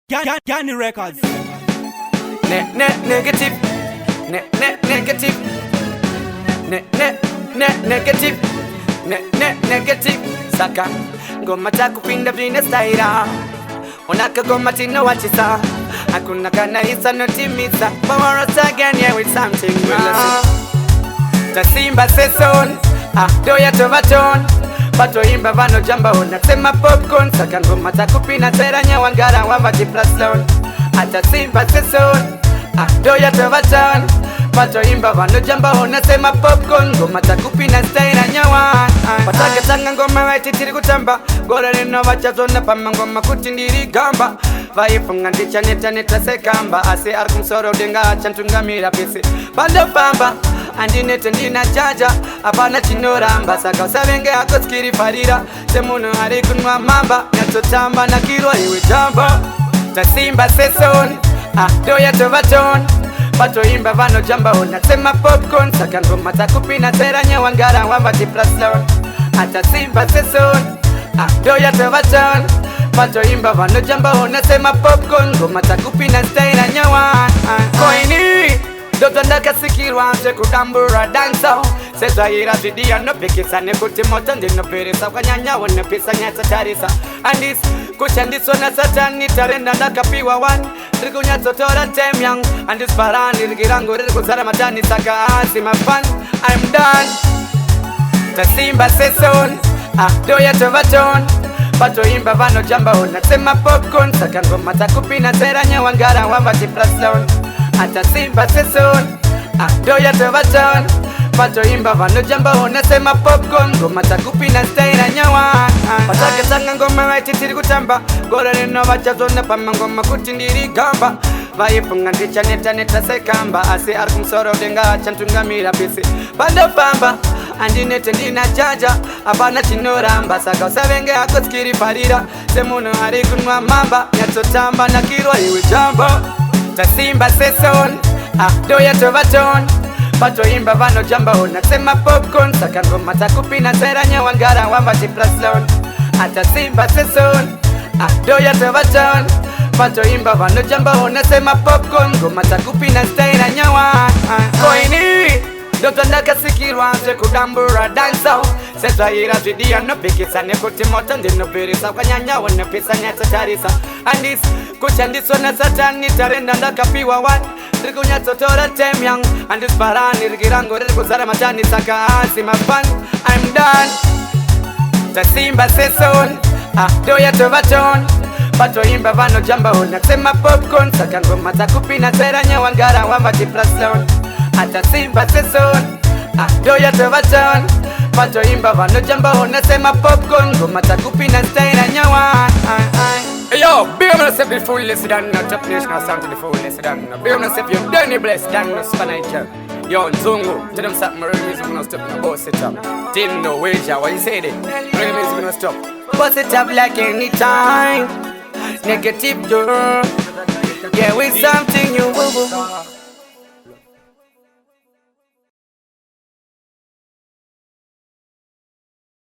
Gani Records. Negative. Negative. Negative. Negative. Saka ngoma takupinda vina staira. Unaka goma tino wachisa. Hakuna kana isa no timisa. Power us again, yeah, with something real. Tasimba seson. Doya tovaton. Pato imba vano jamba unasema popcorn. Saka ngoma takupina tera nyawangara wava jiplaslon. Ata simba seson. Doya tovaton. Pato imba vano jamba unasema popcorn. Ngoma takupina staira nyawan. Patake tanga ngoma waiti tiri kutamba. Gora nino wachazona pama ngoma kutindiri gamba. Vaifunga ndicha neta sekamba. Ase arkum soro denga chantunga mira pisi. Bando pamba andinete ndina jaja apana chinoramba saka usavenge hako skiri farira semuno hari kunwa mamba nyatotamba na kirwa iwe jamba tasimba seson doya tovaton pato imba vano jamba unasema popcorn saka ngoma takupina tera nyawangara wamba jiplaslon atasimba seson doya tovaton pato imba vano jamba unasema popcorn ngoma takupina tera nyawan koini Doto ndaka sikirwa nse kutambura dansa Sesa ira vidia no pikisa ne kutimoto ndino perisa Kanyanya wane pisa nyata tarisa Andis kushandiso na satani tarenda ndaka piwa wan Riku nyato tora temyang Andis parani rikirangu riku zara matani Saka asi mafan I'm done Tasimba seson Doya tovaton Pato imba vano jamba unasema popcorn Saka ngoma takupina tera nyawangara wamba jiplaslon Atasimba seson doya tovaton pato imba vano jamba unasema popcorn ngoma takupina staira nyawan patake tanga ngoma waiti tiri kutamba gora nino vachazona pama ngoma kutindiri gamba vaifunga ndicha neta sekamba ase arkum soro denga chantunga mira pisi bando pamba andinete ndina jaja apana chinoramba saka usavenge hako skiri farira semuno hari kunwa mamba nyatotamba na kirwa iwe jamba Tasimba seson doya tovaton pato imba vano jamba unasema popcorn saka ngoma takupina tera nyawangara wamba jiplaslon atasimba seson doya tovaton pato imba vano jamba unasema popcorn ngoma takupina tera nyawan koini Doto ndaka sikirwa nse kutambura dansa Sesa ira vidia no pikisa ne kutimoto ndino perisa Kanyanya wane pisa nyata tarisa Andis kushandiso na satani tarenda ndaka piwa wan Riku nyato tora temyang Andis parani rikirangu riku zara matani Saka asi mafan I'm done Tasimba seson doya tovaton Pato imba vano jamba unasema popcorn Saka ngoma takupina tera nyawangara wamba jiplaslon Atasimba seson doya tovaton pato imba vano jamba unasema popcorn ngoma takupina staira nyawan Yo, be on yourself the fullest done no top national sound to the fullest done no. Be on yourself you Danny Bless done no Spanish. Yo, Nzungu, tell them something real music gonna stop no boss it up. Didn't know wager, what you say there? Real music gonna stop. Boss it up like anytime. Negative girl. Yeah, with something you woo.